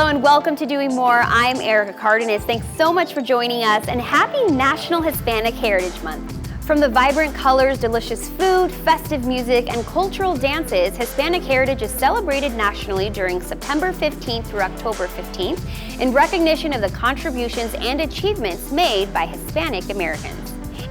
Hello and welcome to Doing More. I'm Erica Cardenas. Thanks so much for joining us and happy National Hispanic Heritage Month. From the vibrant colors, delicious food, festive music, and cultural dances, Hispanic heritage is celebrated nationally during September 15th through October 15th in recognition of the contributions and achievements made by Hispanic Americans.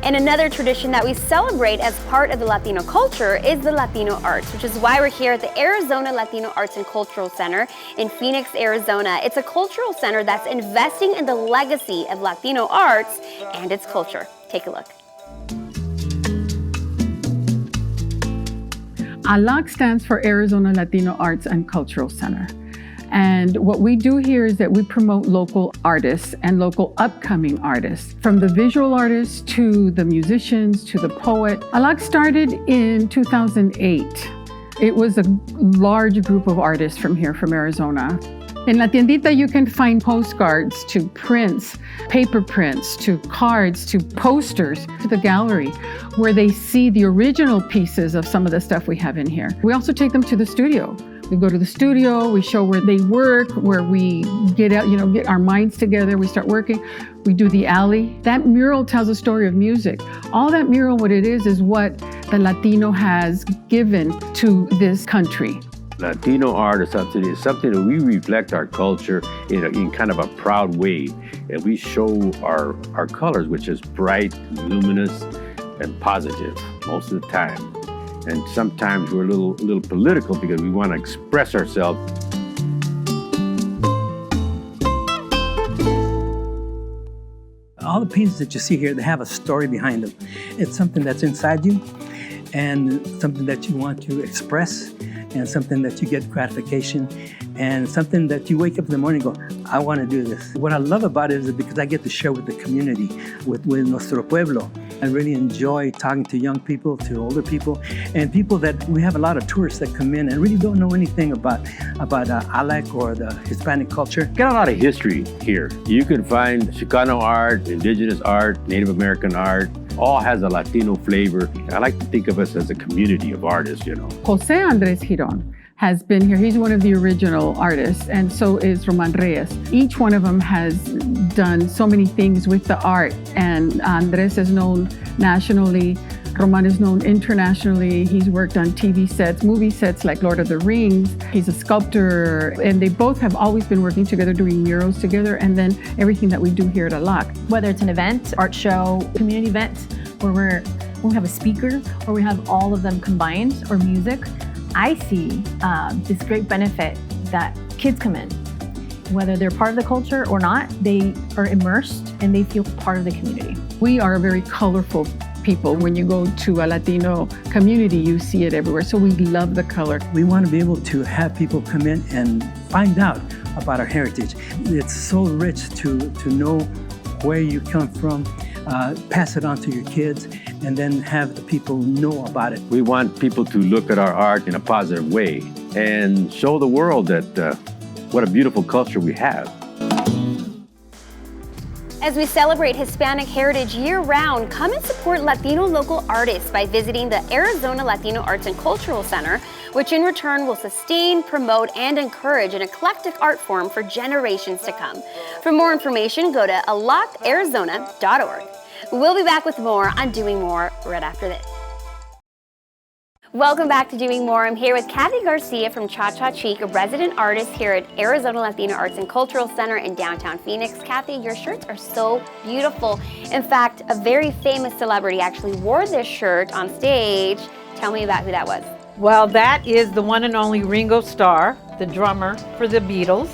And another tradition that we celebrate as part of the Latino culture is the Latino Arts, which is why we're here at the Arizona Latino Arts and Cultural Center in Phoenix, Arizona. It's a cultural center that's investing in the legacy of Latino arts and its culture. Take a look. ALAC stands for Arizona Latino Arts and Cultural Center. And what we do here is that we promote local artists and local upcoming artists, from the visual artists to the musicians to the poet. ALAC started in 2008. It was a large group of artists from here, from Arizona. In La Tiendita, you can find postcards to prints, paper prints, to cards, to posters, to the gallery, where they see the original pieces of some of the stuff we have in here. We also take them to the studio. We go to the studio, we show where they work, where we get out, get our minds together, we start working. We do the alley. That mural tells a story of music. All that mural, what it is what the Latino has given to this country. Latino art is something that we reflect our culture in kind of a proud way. And we show our colors, which is bright, luminous, and positive most of the time. And sometimes we're a little political because we want to express ourselves. All the pieces that you see here, they have a story behind them. It's something that's inside you and something that you want to express and something that you get gratification and something that you wake up in the morning and go, I want to do this. What I love about it is because I get to share with the community, with nuestro pueblo. I really enjoy talking to young people, to older people, and people that we have a lot of tourists that come in and really don't know anything about ALAC or the Hispanic culture. Got a lot of history here. You can find Chicano art, indigenous art, Native American art, all has a Latino flavor. I like to think of us as a community of artists, Jose Andres Giron has been here. He's one of the original artists, and so is Roman Reyes. Each one of them has done so many things with the art, and Andres is known nationally. Roman is known internationally. He's worked on TV sets, movie sets like Lord of the Rings. He's a sculptor, and they both have always been working together, doing murals together, and then everything that we do here at ALAC. Whether it's an event, art show, community event, where we have a speaker, or we have all of them combined, or music, I see this great benefit that kids come in. Whether they're part of the culture or not, they are immersed and they feel part of the community. We are a very colorful people. When you go to a Latino community, you see it everywhere. So we love the color. We want to be able to have people come in and find out about our heritage. It's so rich to know where you come from, pass it on to your kids, and then have the people know about it. We want people to look at our art in a positive way and show the world that what a beautiful culture we have. As we celebrate Hispanic heritage year-round, come and support Latino local artists by visiting the Arizona Latino Arts and Cultural Center, which in return will sustain, promote, and encourage an eclectic art form for generations to come. For more information, go to alacarizona.org. We'll be back with more on Doing More right after this. Welcome back to Doing More. I'm here with Kathy Garcia from Cha Cha Cheek, a resident artist here at Arizona Latino Arts and Cultural Center in downtown Phoenix. Kathy, your shirts are so beautiful. In fact, a very famous celebrity actually wore this shirt on stage. Tell me about who that was. Well, that is the one and only Ringo Starr, the drummer for the Beatles.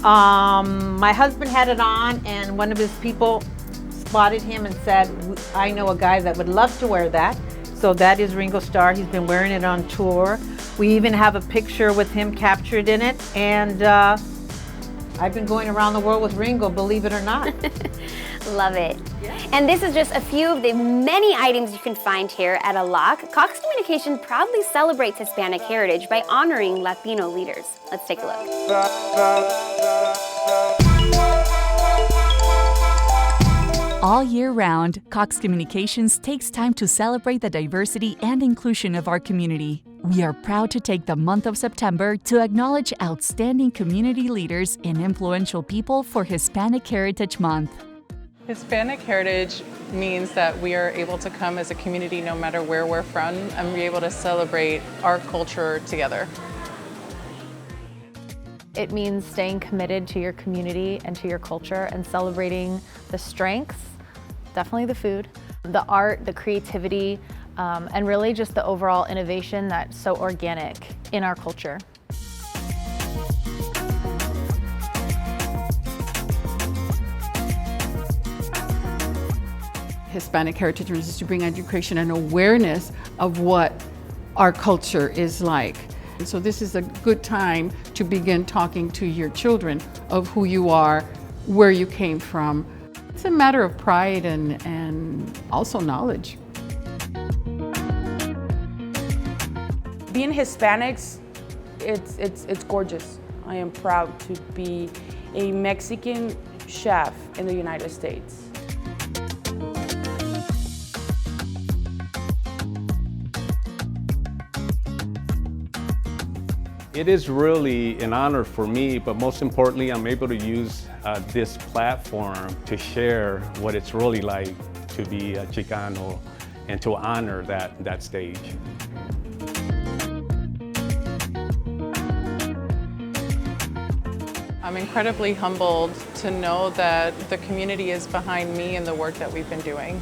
My husband had it on, and one of his people spotted him and said, I know a guy that would love to wear that. So that is Ringo Starr. He's been wearing it on tour. We even have a picture with him captured in it. And I've been going around the world with Ringo, believe it or not. Love it. Yeah. And this is just a few of the many items you can find here at ALAC. Cox Communication proudly celebrates Hispanic heritage by honoring Latino leaders. Let's take a look. All year round, Cox Communications takes time to celebrate the diversity and inclusion of our community. We are proud to take the month of September to acknowledge outstanding community leaders and influential people for Hispanic Heritage Month. Hispanic heritage means that we are able to come as a community no matter where we're from and be able to celebrate our culture together. It means staying committed to your community and to your culture and celebrating the strengths, definitely the food, the art, the creativity, and really just the overall innovation that's so organic in our culture. Hispanic Heritage Month is to bring education and awareness of what our culture is like. And so this is a good time to begin talking to your children of who you are, where you came from. It's a matter of pride and also knowledge. Being Hispanics, it's gorgeous. I am proud to be a Mexican chef in the United States. It is really an honor for me, but most importantly, I'm able to use this platform to share what it's really like to be a Chicano and to honor that stage. I'm incredibly humbled to know that the community is behind me and the work that we've been doing.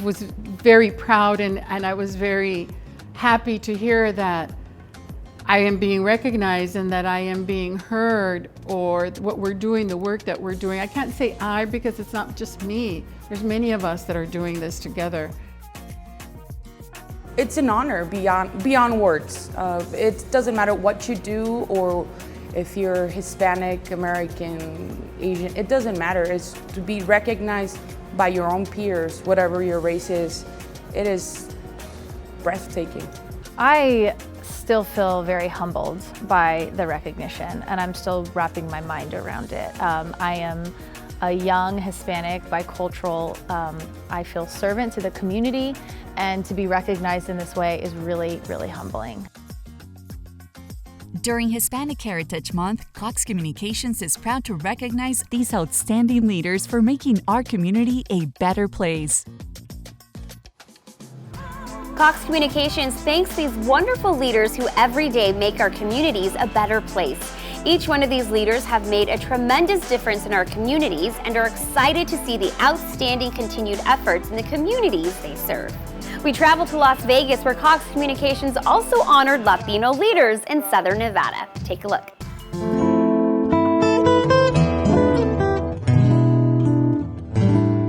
Was very proud and I was very happy to hear that I am being recognized and that I am being heard, or what we're doing, the work that we're doing. I can't say I because it's not just me. There's many of us that are doing this together. It's an honor beyond words. It doesn't matter what you do or if you're Hispanic, American, Asian, it doesn't matter. It's to be recognized by your own peers, whatever your race is. It is breathtaking. I still feel very humbled by the recognition, and I'm still wrapping my mind around it. I am a young Hispanic, bicultural, I feel servant to the community, and to be recognized in this way is really, really humbling. During Hispanic Heritage Month, Cox Communications is proud to recognize these outstanding leaders for making our community a better place. Cox Communications thanks these wonderful leaders who every day make our communities a better place. Each one of these leaders have made a tremendous difference in our communities and are excited to see the outstanding continued efforts in the communities they serve. We traveled to Las Vegas, where Cox Communications also honored Latino leaders in Southern Nevada. Take a look.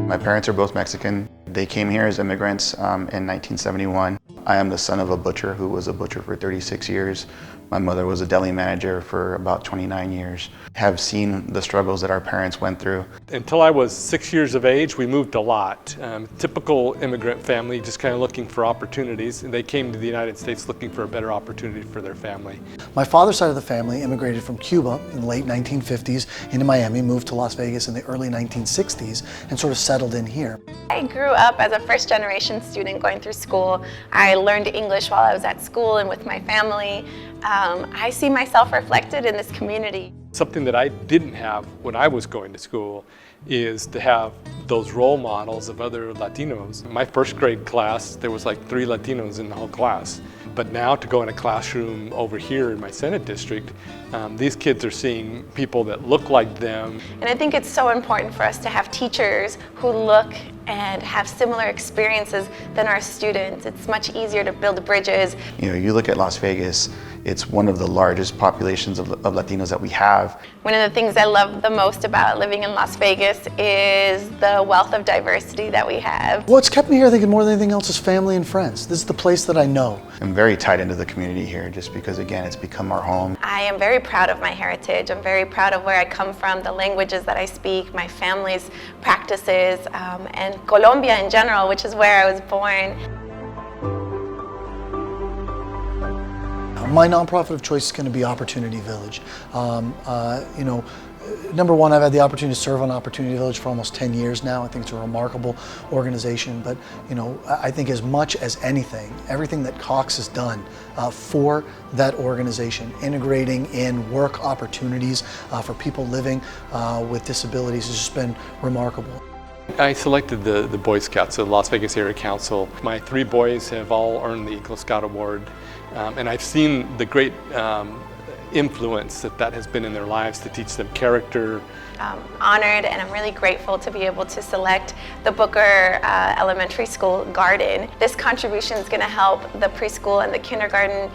My parents are both Mexican. They came here as immigrants in 1971. I am the son of a butcher who was a butcher for 36 years. My mother was a deli manager for about 29 years. Have seen the struggles that our parents went through. Until I was 6 years of age, we moved a lot. Typical immigrant family, just kind of looking for opportunities. And they came to the United States looking for a better opportunity for their family. My father's side of the family immigrated from Cuba in the late 1950s into Miami, moved to Las Vegas in the early 1960s, and sort of settled in here. I grew up as a first-generation student going through school. I learned English while I was at school and with my family. I see myself reflected in this community. Something that I didn't have when I was going to school is to have those role models of other Latinos. In my first grade class, there was like 3 Latinos in the whole class. But now to go in a classroom over here in my Senate district, these kids are seeing people that look like them. And I think it's so important for us to have teachers who look and have similar experiences than our students. It's much easier to build bridges. You know, you look at Las Vegas, it's one of the largest populations of Latinos that we have. One of the things I love the most about living in Las Vegas is the wealth of diversity that we have. What's kept me here, I think, more than anything else, is family and friends. This is the place that I know. I'm very tied into the community here just because, again, it's become our home. I am very proud of my heritage. I'm very proud of where I come from, the languages that I speak, my family's practices, and Colombia in general, which is where I was born. My nonprofit of choice is going to be Opportunity Village. You know, number one, I've had the opportunity to serve on Opportunity Village for almost 10 years now. I think it's a remarkable organization, but you know, I think as much as anything, everything that Cox has done for that organization, integrating in work opportunities for people living with disabilities, has just been remarkable. I selected the Boy Scouts of the Las Vegas Area Council. My 3 boys have all earned the Eagle Scout Award, and I've seen the great influence that has been in their lives to teach them character. Honored, and I'm really grateful to be able to select the Booker Elementary School garden. This contribution is going to help the preschool and the kindergarten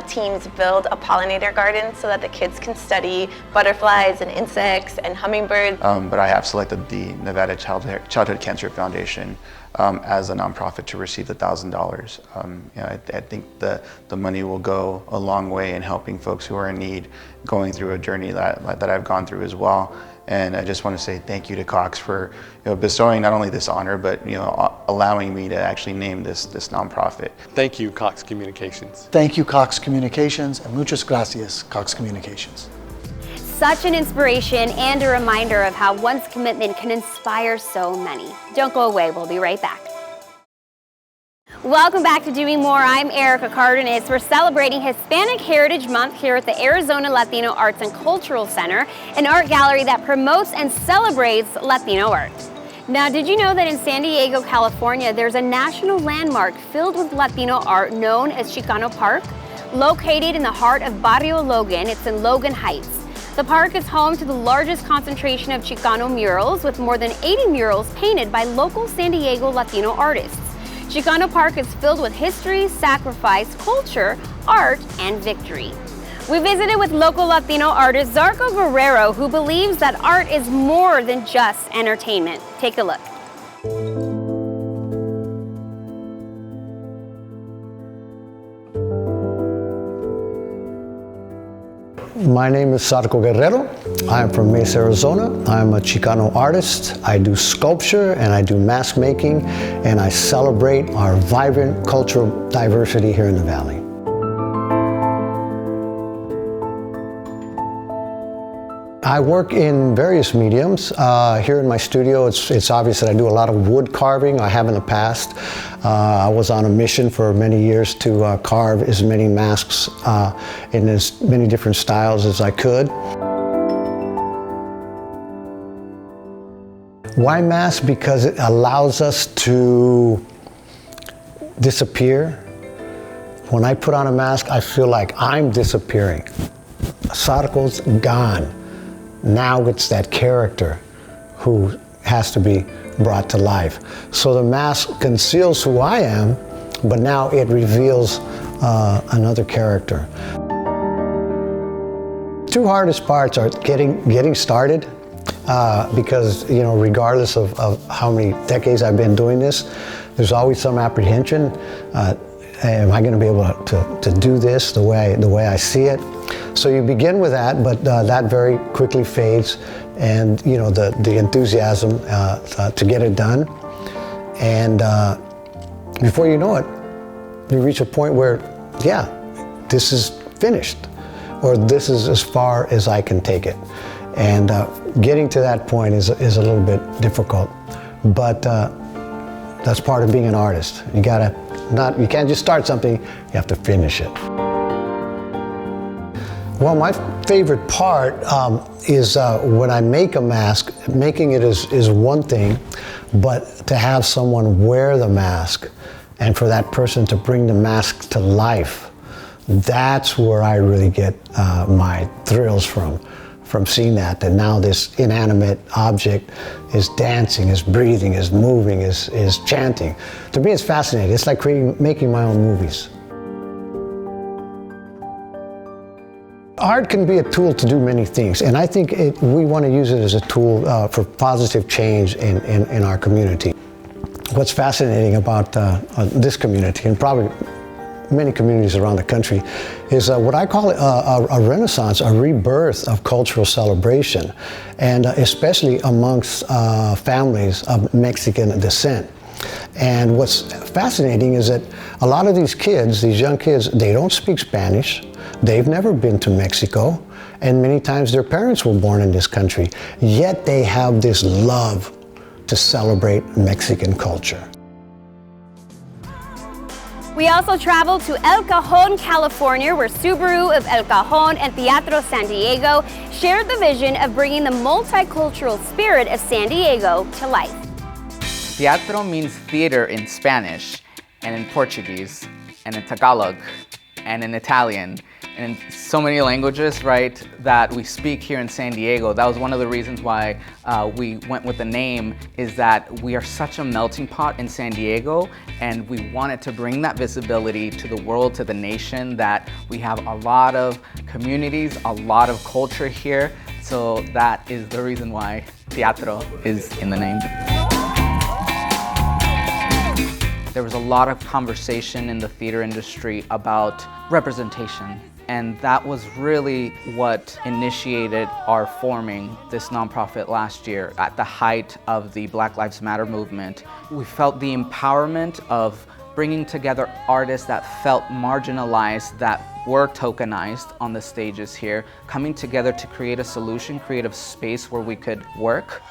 teams build a pollinator garden so that the kids can study butterflies and insects and hummingbirds. But I have selected the Nevada Childhood Cancer Foundation as a nonprofit to receive the $1,000. You know, I think the money will go a long way in helping folks who are in need, going through a journey that I've gone through as well. And I just want to say thank you to Cox for bestowing not only this honor, but allowing me to actually name this nonprofit. Thank you, Cox Communications. Thank you, Cox Communications, and muchas gracias, Cox Communications. Such an inspiration and a reminder of how one's commitment can inspire so many. Don't go away, we'll be right back. Welcome back to Doing More. I'm Erica Cardenas. We're celebrating Hispanic Heritage Month here at the Arizona Latino Arts and Cultural Center, an art gallery that promotes and celebrates Latino art. Now, did you know that in San Diego, California, there's a national landmark filled with Latino art known as Chicano Park? Located in the heart of Barrio Logan, it's in Logan Heights. The park is home to the largest concentration of Chicano murals, with more than 80 murals painted by local San Diego Latino artists. Chicano Park is filled with history, sacrifice, culture, art, and victory. We visited with local Latino artist Zarco Guerrero, who believes that art is more than just entertainment. Take a look. My name is Zarco Guerrero. I'm from Mesa, Arizona. I'm a Chicano artist. I do sculpture and I do mask making, and I celebrate our vibrant cultural diversity here in the Valley. I work in various mediums. Here in my studio, it's obvious that I do a lot of wood carving. I have in the past. I was on a mission for many years to carve as many masks in as many different styles as I could. Why mask? Because it allows us to disappear. When I put on a mask, I feel like I'm disappearing. Zarco's gone. Now it's that character who has to be brought to life. So the mask conceals who I am, but now it reveals another character. Two hardest parts are getting started, because regardless of how many decades I've been doing this, there's always some apprehension. Am I going to be able to do this the way I see it? So you begin with that, but that very quickly fades, and the enthusiasm to get it done. And before you know it, you reach a point where, yeah, this is finished, or this is as far as I can take it. And getting to that point is a little bit difficult, but that's part of being an artist. You can't just start something, you have to finish it. Well, my favorite part is when I make a mask. Making it is one thing, but to have someone wear the mask and for that person to bring the mask to life, that's where I really get my thrills from seeing that now this inanimate object is dancing, is breathing, is moving, is chanting. To me, it's fascinating. It's like making my own movies. Art can be a tool to do many things, and I think we want to use it as a tool for positive change in our community. What's fascinating about this community, and probably many communities around the country, is what I call a renaissance, a rebirth of cultural celebration, and especially amongst families of Mexican descent. And what's fascinating is that a lot of these kids, these young kids, they don't speak Spanish. They've never been to Mexico. And many times their parents were born in this country. Yet they have this love to celebrate Mexican culture. We also traveled to El Cajon, California, where Subaru of El Cajon and Teatro San Diego shared the vision of bringing the multicultural spirit of San Diego to life. Teatro means theater in Spanish, and in Portuguese, and in Tagalog, and in Italian, and in so many languages, right, that we speak here in San Diego. That was one of the reasons why we went with the name, is that we are such a melting pot in San Diego, and we wanted to bring that visibility to the world, to the nation, that we have a lot of communities, a lot of culture here. So that is the reason why Teatro is in the name. There was a lot of conversation in the theater industry about representation, and that was really what initiated our forming this nonprofit last year at the height of the Black Lives Matter movement. We felt the empowerment of bringing together artists that felt marginalized, that were tokenized on the stages here, coming together to create a solution, create a space where we could work.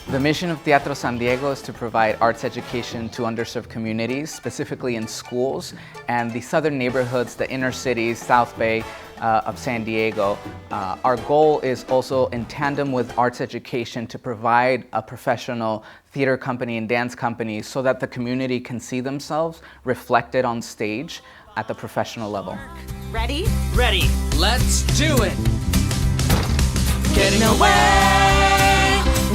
The mission of Teatro San Diego is to provide arts education to underserved communities, specifically in schools and the southern neighborhoods, the inner cities, South Bay of San Diego. Our goal is also in tandem with arts education to provide a professional theater company and dance company so that the community can see themselves reflected on stage at the professional level. Ready? Ready. Let's do it. Getting away.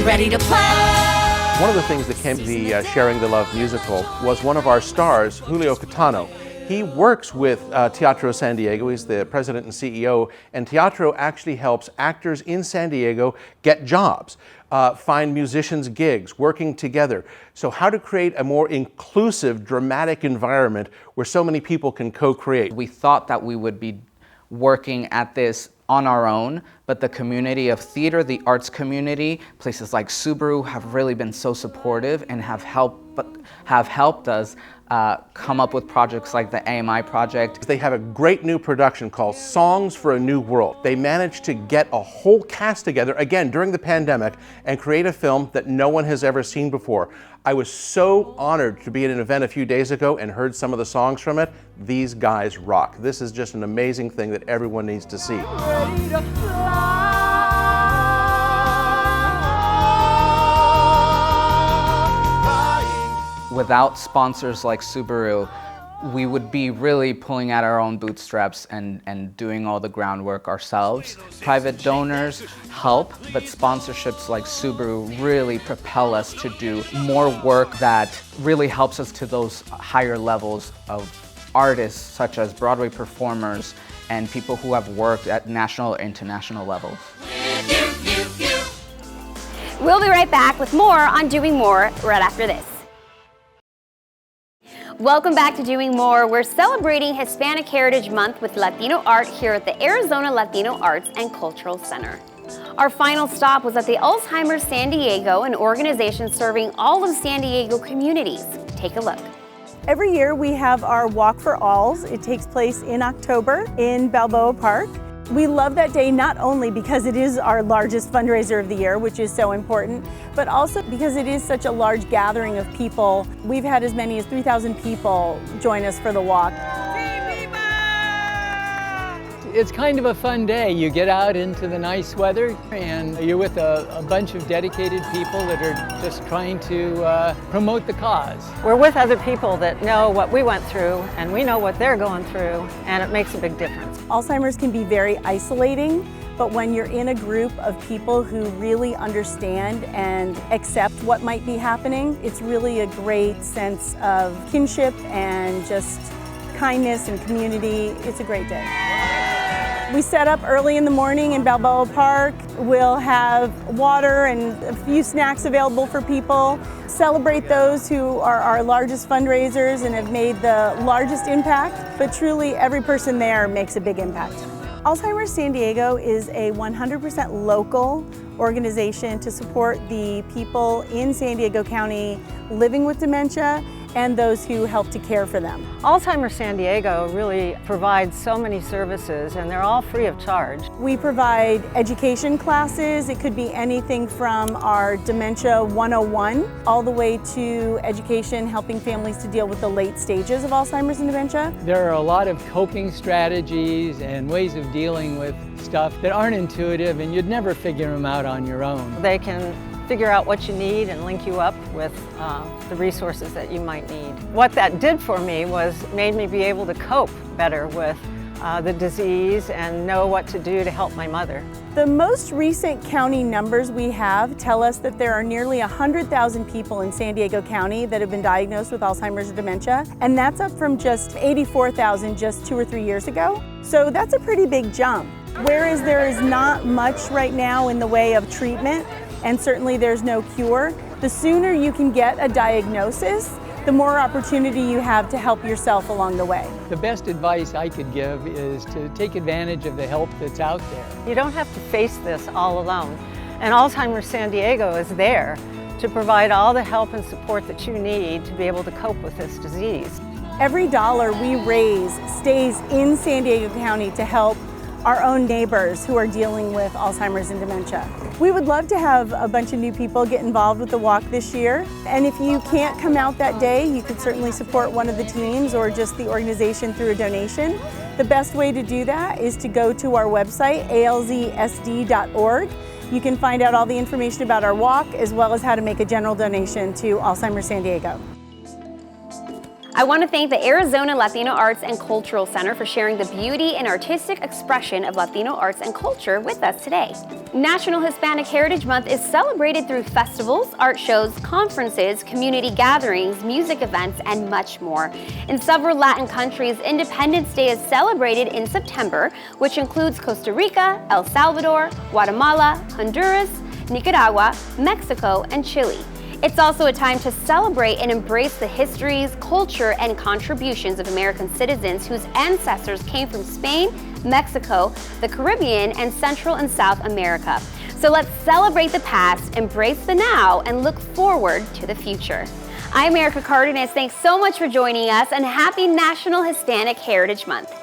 Ready to play. One of the things that came to the Sharing the Love musical was one of our stars, Julio Catano. He works with Teatro San Diego. He's the president and CEO, and Teatro actually helps actors in San Diego get jobs, find musicians gigs, working together. So how to create a more inclusive, dramatic environment where so many people can co-create. We thought that we would be working at this on our own, but the community of theater, the arts community, places like Subaru have really been so supportive and have helped us come up with projects like the AMI project. They have a great new production called Songs for a New World. They managed to get a whole cast together, again, during the pandemic, and create a film that no one has ever seen before. I was so honored to be at an event a few days ago and heard some of the songs from it. These guys rock. This is just an amazing thing that everyone needs to see. Without sponsors like Subaru, we would be really pulling at our own bootstraps and doing all the groundwork ourselves. Private donors help, but sponsorships like Subaru really propel us to do more work that really helps us to those higher levels of artists, such as Broadway performers and people who have worked at national or international levels. We'll be right back with more on Doing More right after this. Welcome back to Doing More. We're celebrating Hispanic Heritage Month with Latino Art here at the Arizona Latino Arts and Cultural Center. Our final stop was at the Alzheimer San Diego, an organization serving all of San Diego communities. Take a look. Every year we have our Walk for Alls. It takes place in October in Balboa Park. We love that day not only because it is our largest fundraiser of the year, which is so important, but also because it is such a large gathering of people. We've had as many as 3,000 people join us for the walk. It's kind of a fun day. You get out into the nice weather and you're with a bunch of dedicated people that are just trying to promote the cause. We're with other people that know what we went through and we know what they're going through, and it makes a big difference. Alzheimer's can be very isolating, but when you're in a group of people who really understand and accept what might be happening, it's really a great sense of kinship and just kindness and community. It's a great day. We set up early in the morning in Balboa Park. We'll have water and a few snacks available for people. Celebrate those who are our largest fundraisers and have made the largest impact, but truly every person there makes a big impact. Alzheimer's San Diego is a 100% local organization to support the people in San Diego County living with dementia and those who help to care for them. Alzheimer San Diego really provides so many services, and they're all free of charge. We provide education classes. It could be anything from our Dementia 101 all the way to education helping families to deal with the late stages of Alzheimer's and dementia. There are a lot of coping strategies and ways of dealing with stuff that aren't intuitive, and you'd never figure them out on your own. They can figure out what you need and link you up with the resources that you might need. What that did for me was made me be able to cope better with the disease and know what to do to help my mother. The most recent county numbers we have tell us that there are nearly 100,000 people in San Diego County that have been diagnosed with Alzheimer's or dementia, and that's up from just 84,000 just 2 or 3 years ago. So that's a pretty big jump. Whereas there is not much right now in the way of treatment, and certainly there's no cure, the sooner you can get a diagnosis, the more opportunity you have to help yourself along the way. The best advice I could give is to take advantage of the help that's out there. You don't have to face this all alone. And Alzheimer's San Diego is there to provide all the help and support that you need to be able to cope with this disease. Every dollar we raise stays in San Diego County to help our own neighbors who are dealing with Alzheimer's and dementia. We would love to have a bunch of new people get involved with the walk this year. And if you can't come out that day, you could certainly support one of the teams or just the organization through a donation. The best way to do that is to go to our website, alzsd.org. You can find out all the information about our walk as well as how to make a general donation to Alzheimer's San Diego. I want to thank the Arizona Latino Arts and Cultural Center for sharing the beauty and artistic expression of Latino arts and culture with us today. National Hispanic Heritage Month is celebrated through festivals, art shows, conferences, community gatherings, music events, and much more. In several Latin countries, Independence Day is celebrated in September, which includes Costa Rica, El Salvador, Guatemala, Honduras, Nicaragua, Mexico, and Chile. It's also a time to celebrate and embrace the histories, culture, and contributions of American citizens whose ancestors came from Spain, Mexico, the Caribbean, and Central and South America. So let's celebrate the past, embrace the now, and look forward to the future. I'm Erica Cardenas. Thanks so much for joining us, and happy National Hispanic Heritage Month.